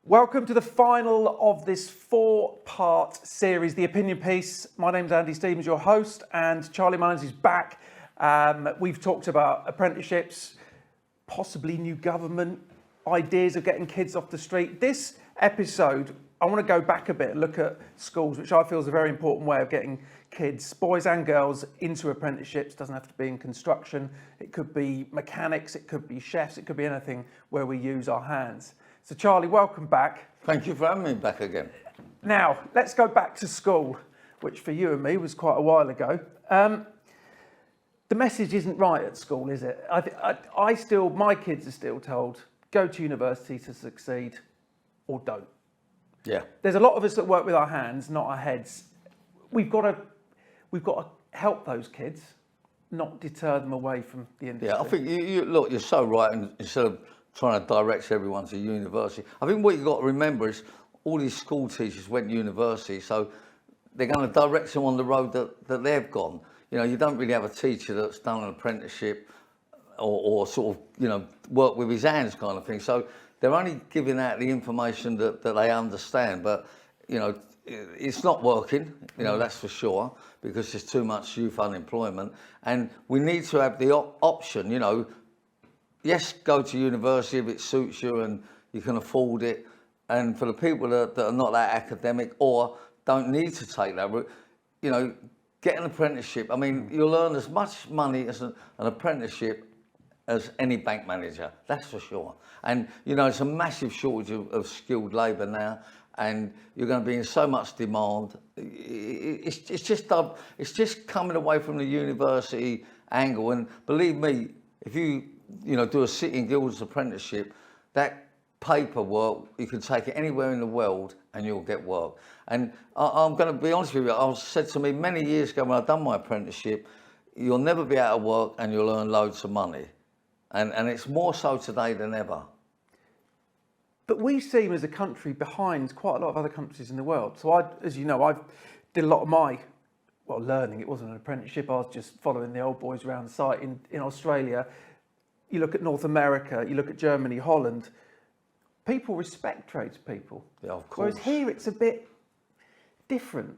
Welcome to the final of this four-part series, The Opinion Piece. My name's Andy Stevens, your host, and Charlie Mullins is back. We've talked about apprenticeships, possibly new government, ideas of getting kids off the street. This episode, I want to go back a bit and look at schools, which I feel is a very important way of getting kids, boys and girls, into apprenticeships. Doesn't have to be in construction. It could be mechanics, it could be chefs, it could be anything where we use our hands. So Charlie, welcome back. Thank you for having me back again. Now, let's go back to school, which for you and me was quite a while ago. The message isn't right at school, is it? My kids are still told, go to university to succeed or don't. Yeah. There's a lot of us that work with our hands, not our heads. We've got to help those kids, not deter them away from the industry. Yeah, I think you're so right. And instead of trying to direct everyone to university, I think what you've got to remember is all these school teachers went to university, so they're going to direct them on the road that they've gone. You know, you don't really have a teacher that's done an apprenticeship or sort of, work with his hands kind of thing. So they're only giving out the information that they understand, but, it's not working, that's for sure, because there's too much youth unemployment. And we need to have the option, yes, go to university if it suits you and you can afford it. And for the people that are not that academic or don't need to take that route, get an apprenticeship. I mean, you'll earn as much money as an apprenticeship as any bank manager, that's for sure. And, it's a massive shortage of skilled labour now, and you're going to be in so much demand. It's just coming away from the university angle. And believe me, if you do a City and Guilds apprenticeship, that paperwork, you can take it anywhere in the world and you'll get work. And I'm going to be honest with you, I was said to me many years ago when I'd done my apprenticeship, you'll never be out of work and you'll earn loads of money. And it's more so today than ever. But we seem as a country behind quite a lot of other countries in the world. So I did a lot of my learning. It wasn't an apprenticeship. I was just following the old boys around the site in Australia. You look at North America, you look at Germany, Holland, people respect tradespeople. Yeah, of course. Whereas here it's a bit different.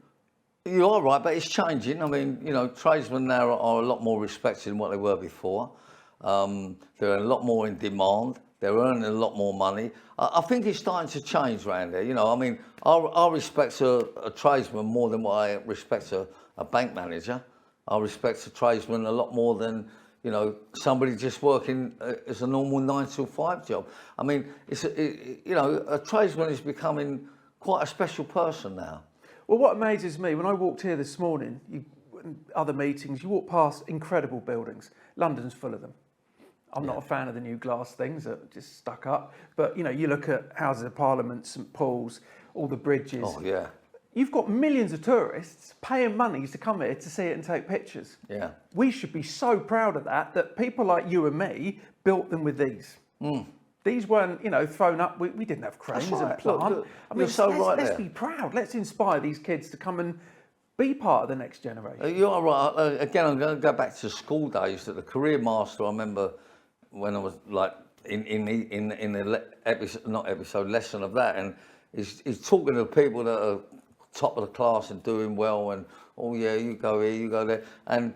You are right, but it's changing. I mean, tradesmen now are a lot more respected than what they were before. They're a lot more in demand. They're earning a lot more money. I think it's starting to change around there. I respect a tradesman more than what I respect a bank manager. I respect a tradesman a lot more than somebody just working as a normal 9 to 5 job. I mean, a tradesman is becoming quite a special person now. Well, what amazes me, when I walked here this morning, other meetings, you walk past incredible buildings. London's full of them. I'm not a fan of the new glass things that are just stuck up. But, you look at Houses of Parliament, St Paul's, all the bridges. Oh, yeah. You've got millions of tourists paying money to come here to see it and take pictures. Yeah. We should be so proud of that people like you and me built them with these. Mm. These weren't, thrown up. We didn't have cranes and plant. Let's be proud. Let's inspire these kids to come and be part of the next generation. You are right. Again, I'm going to go back to school days. That the career master, I remember when I was like in the lesson of that, and he's talking to people that are top of the class and doing well, and oh yeah, you go here, you go there, and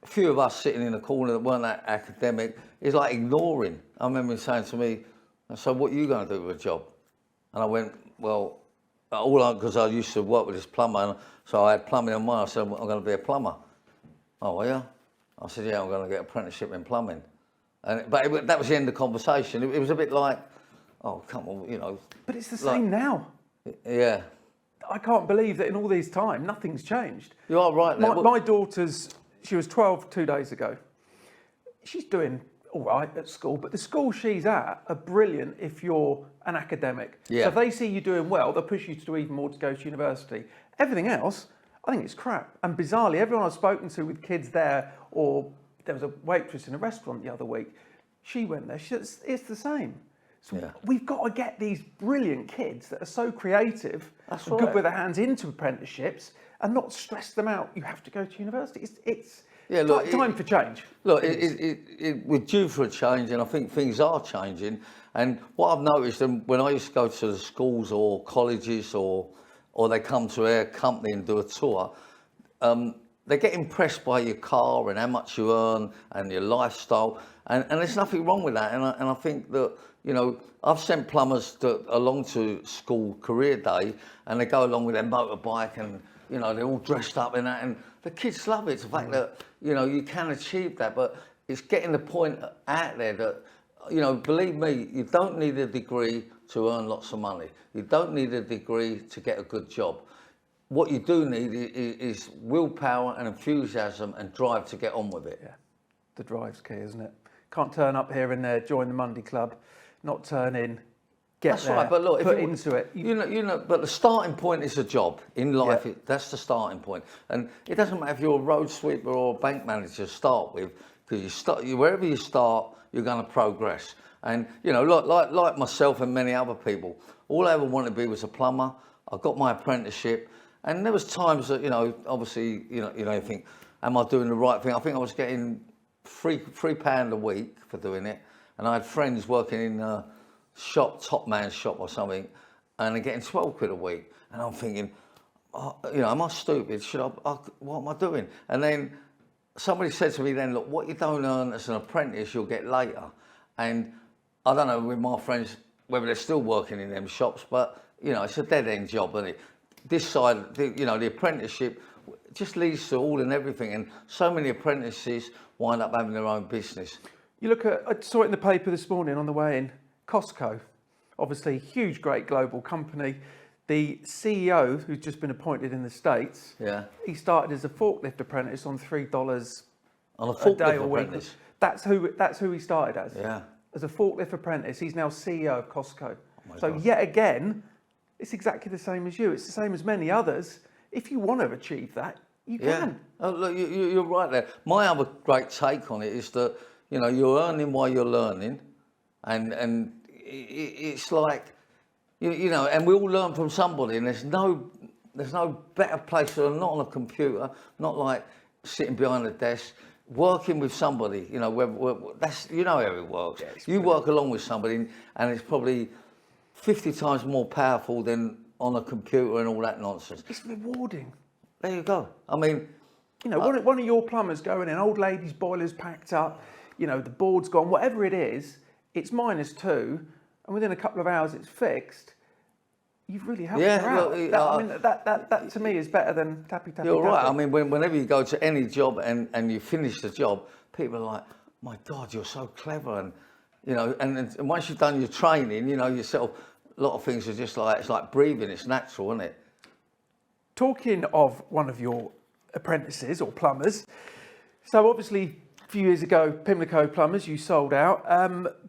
a few of us sitting in the corner that weren't that academic is like ignoring. I remember him saying to me, "So what are you going to do with a job?" And I went, "Well, because I used to work with this plumber, and so I had plumbing on mine. I said, I'm going to be a plumber." "Oh, yeah?" I said, "Yeah, I'm going to get an apprenticeship in plumbing." But that was the end of the conversation. It was a bit like, "Oh, come on, But it's the same now. Yeah. I can't believe that in all these time, nothing's changed. You are right. My daughter's, she was 12 2 days ago. She's doing all right at school, but the school she's at are brilliant if you're an academic. Yeah. So if they see you doing well, they'll push you to do even more to go to university. Everything else, I think it's crap. And bizarrely, everyone I've spoken to with kids there, or there was a waitress in a restaurant the other week, she went there, she said, it's the same. So we've got to get these brilliant kids that are so creative, good with their hands into apprenticeships, and not stress them out. You have to go to university. It's Yeah, look, time for change. Look, we're due for a change, and I think things are changing. And what I've noticed, when I used to go to the schools or colleges, or they come to our company and do a tour, they get impressed by your car and how much you earn and your lifestyle, and there's nothing wrong with that. And I think that, you know, I've sent plumbers along to school career day, and they go along with their motorbike, and you know, they're all dressed up in that, and the kids love it. It's the fact that, you know, you can achieve that, but it's getting the point out there that, you know, believe me, you don't need a degree to earn lots of money. You don't need a degree to get a good job. What you do need is willpower and enthusiasm and drive to get on with it. Yeah, the drive's key, isn't it? Can't turn up here and there, join the Monday Club, not turn in, get That's there, right, but look, put into it. You know, but the starting point is a job in life. Yeah. That's the starting point, and it doesn't matter if you're a road sweeper or a bank manager to start with, because wherever you start, you're going to progress. And you know, like myself and many other people, all I ever wanted to be was a plumber. I got my apprenticeship, and there was times that, you know, obviously, you know, you think, am I doing the right thing? I think I was getting £3 a week for doing it, and I had friends working in a shop, top man's shop or something, and they're getting 12 quid a week, and I'm thinking, oh, you know, am I stupid? What am I doing? And then somebody said to me then, look, what you don't earn as an apprentice, you'll get later. And I don't know with my friends whether they're still working in them shops, but you know, it's a dead end job, isn't it? This side, you know, the apprenticeship just leads to all and everything, and so many apprentices wind up having their own business. You look at, I saw it in the paper this morning on the way in, Costco, obviously huge, great global company. The CEO, who's just been appointed in the States, Yeah. he started as a forklift apprentice on $3 On a a day forklift a week. apprentice. That's who he started as. Yeah. As a forklift apprentice, he's now CEO of Costco. So God. yet again, it's exactly the same as you. It's the same as many others. If you want to achieve that, you can. Oh, look, you're right there. My other great take on it is that, you know, you're earning while you're learning, and it's like, you know, and we all learn from somebody, and there's no better place than not on a computer, not like sitting behind a desk, working with somebody. You know, that's, you know how it works. Yeah, you work along with somebody, and it's probably 50 times more powerful than on a computer and all that nonsense. It's rewarding. There you go. I mean, You know, one of your plumbers going in, old lady's boiler's packed up, you know, the board's gone, whatever it is, it's -2, and within a couple of hours it's fixed. You've really helped her out. I mean, that to me is better than tappy. You're right. I mean, whenever you go to any job and you finish the job, people are like, "My God, you're so clever," and you know, and once you've done your training, you know yourself, a lot of things are just like, it's like breathing. It's natural, isn't it? Talking of one of your apprentices or plumbers, so obviously a few years ago, Pimlico Plumbers, you sold out,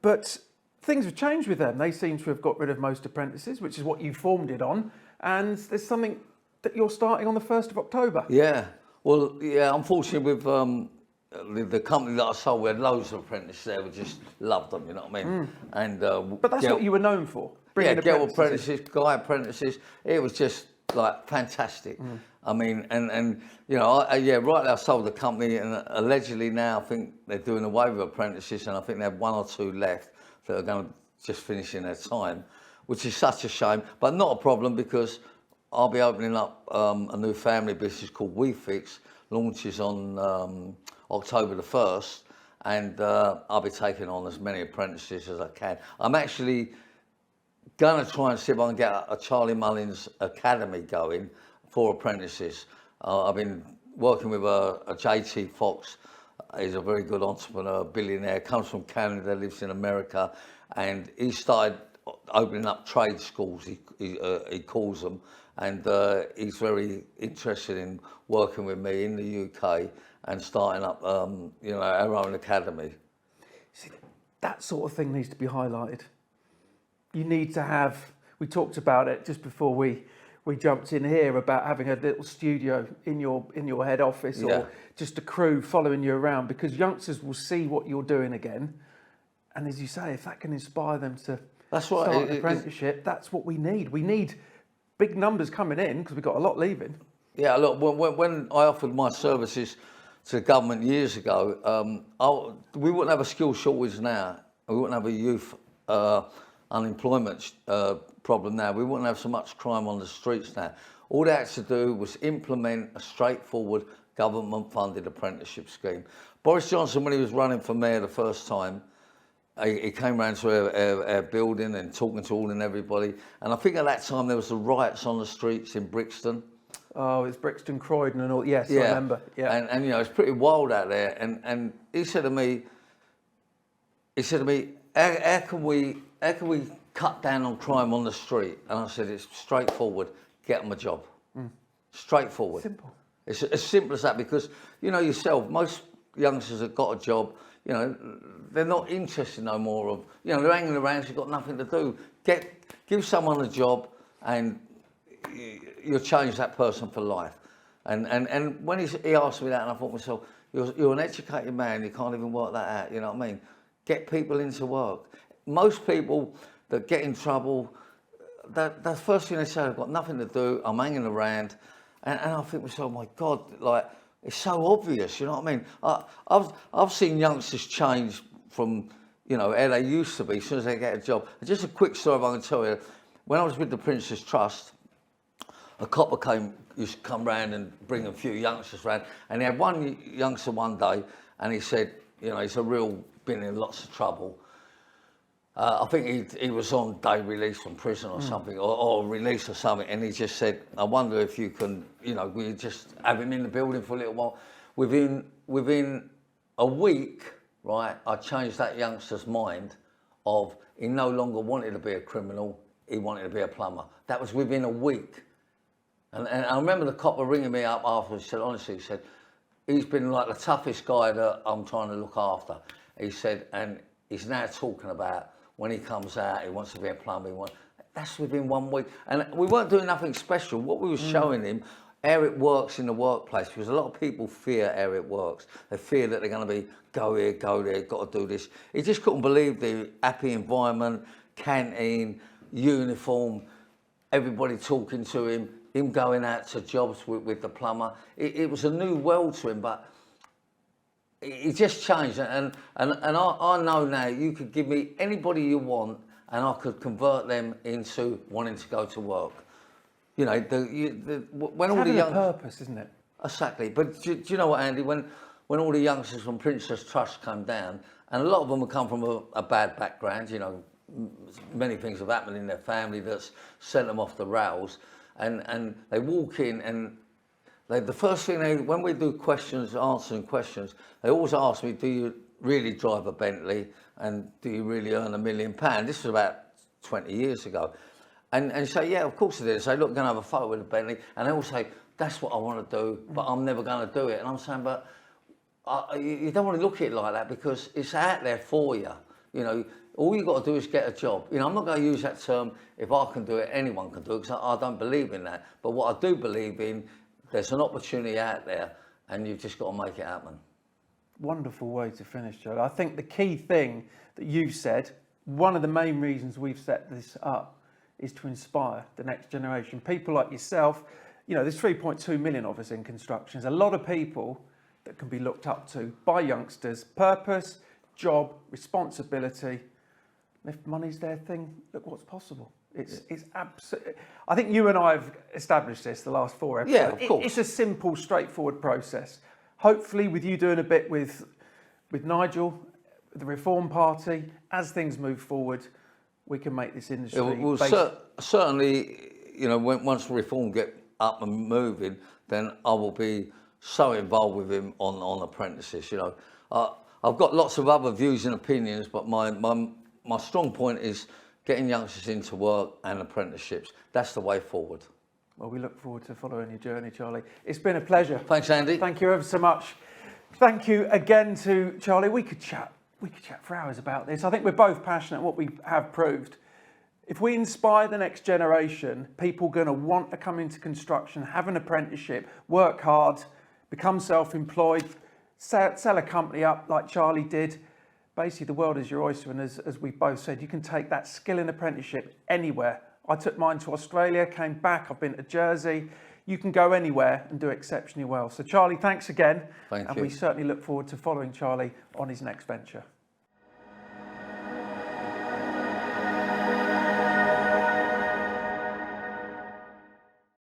but things have changed with them. They seem to have got rid of most apprentices, which is what you formed it on, and there's something that you're starting on the 1st of October. Yeah. Well, yeah. Unfortunately, with the company that I sold, we had loads of apprentices there. We just loved them. You know what I mean? And But that's what you were known for. Yeah, bringing girl apprentices, guy apprentices. It was just like fantastic. I mean, and you know, I sold the company, and allegedly now I think they're doing away with apprentices, and I think they have 1 or 2 left that are going to just finish in their time, which is such a shame, but not a problem, because I'll be opening up a new family business called We Fix, launches on October the 1st, and I'll be taking on as many apprentices as I can. I'm actually going to try and see if I can get a Charlie Mullins Academy going for apprentices. I've been working with a JT Fox. He's a very good entrepreneur, billionaire, comes from Canada, lives in America, and he started opening up trade schools, he calls them, and he's very interested in working with me in the UK and starting up, you know, our own academy. See, that sort of thing needs to be highlighted. You need to have, we talked about it just before we jumped in here, about having a little studio in your head office, or just a crew following you around, because youngsters will see what you're doing again, and as you say, if that can inspire them to start an apprenticeship, that's what we need. We need big numbers coming in, because we've got a lot leaving. Yeah, look, when I offered my services to the government years ago, we wouldn't have a skill shortage now. We wouldn't have a youth unemployment problem now. We wouldn't have so much crime on the streets now. All they had to do was implement a straightforward government-funded apprenticeship scheme. Boris Johnson, when he was running for mayor the first time, he came round to our building and talking to all and everybody. And I think at that time there was the riots on the streets in Brixton. Oh, it's Brixton, Croydon and all. Yes, I remember. Yeah. And you know, it's pretty wild out there. And he said to me, how can we cut down on crime on the street? And I said, it's straightforward. Get them a job. Straightforward. Simple. It's as simple as that, because you know yourself, most youngsters have got a job, you know, they're not interested no more of, you know, they're hanging around, they've got nothing to do. Give someone a job and you'll change that person for life. And when he asked me that, and I thought to myself, you're an educated man, you can't even work that out, you know what I mean? Get people into work. Most people that get in trouble, the first thing they say, I've got nothing to do, I'm hanging around. And I think to myself, oh my God, like, it's so obvious, you know what I mean? I've seen youngsters change from, you know, how they used to be as soon as they get a job. Just a quick story I can tell you. When I was with the Prince's Trust, a copper used to come round and bring a few youngsters round. And he had one youngster one day, and he said, you know, he's been in lots of trouble. I think he was on day release from prison or something, or release or something, and he just said, I wonder if you can, you know, we just have him in the building for a little while. Within a week, right, I changed that youngster's mind of he no longer wanted to be a criminal, he wanted to be a plumber. That was within a week. And I remember the copper ringing me up afterwards, he said, honestly, he said, he's been like the toughest guy that I'm trying to look after. He said, and he's now talking about when he comes out, he wants to be a plumber. That's within 1 week. And we weren't doing nothing special. What we were showing him, how it works in the workplace, because a lot of people fear how it works. They fear that they're going to be, go here, go there, got to do this. He just couldn't believe the happy environment, canteen, uniform, everybody talking to him going out to jobs with the plumber. It was a new world to him, but it just changed, and I know now you could give me anybody you want, and I could convert them into wanting to go to work. You know, when all the young purpose, isn't it? Exactly, but do you know what, Andy? When all the youngsters from Prince's Trust come down, and a lot of them have come from a bad background. You know, many things have happened in their family that's sent them off the rails, and they walk in and. The first thing when we do answering questions, they always ask me, do you really drive a Bentley and do you really earn £1 million? This was about 20 years ago. And you say, yeah, of course I did. They say, look, we're going to have a photo with a Bentley. And they all say, that's what I want to do, but I'm never going to do it. And I'm saying, but you don't want to look at it like that, because it's out there for you. You know, all you got to do is get a job. You know, I'm not going to use that term, if I can do it, anyone can do it, because I don't believe in that. But what I do believe in, there's an opportunity out there, and you've just got to make it happen. Wonderful way to finish, Joe. I think the key thing that you said, one of the main reasons we've set this up is to inspire the next generation. People like yourself, you know, there's 3.2 million of us in construction. There's a lot of people that can be looked up to by youngsters. Purpose, job, responsibility. And if money's their thing, look what's possible. It's absolutely. I think you and I have established this the last 4 episodes. Yeah, of course. It's a simple, straightforward process. Hopefully, with you doing a bit with Nigel, the Reform Party, as things move forward, we can make this industry. Certainly, you know, once Reform get up and moving, then I will be so involved with him on apprentices. You know, I've got lots of other views and opinions, but my strong point is getting youngsters into work and apprenticeships. That's the way forward. Well, we look forward to following your journey, Charlie. It's been a pleasure. Thanks, Andy. Thank you ever so much. Thank you again to Charlie. We could chat for hours about this. I think we're both passionate, what we have proved. If we inspire the next generation, people are going to want to come into construction, have an apprenticeship, work hard, become self-employed, sell a company up like Charlie did. Basically, the world is your oyster, and as we both said, you can take that skill in apprenticeship anywhere. I took mine to Australia, came back, I've been to Jersey. you can go anywhere and do exceptionally well. So Charlie, thanks again. Thank and you. we certainly look forward to following Charlie on his next venture.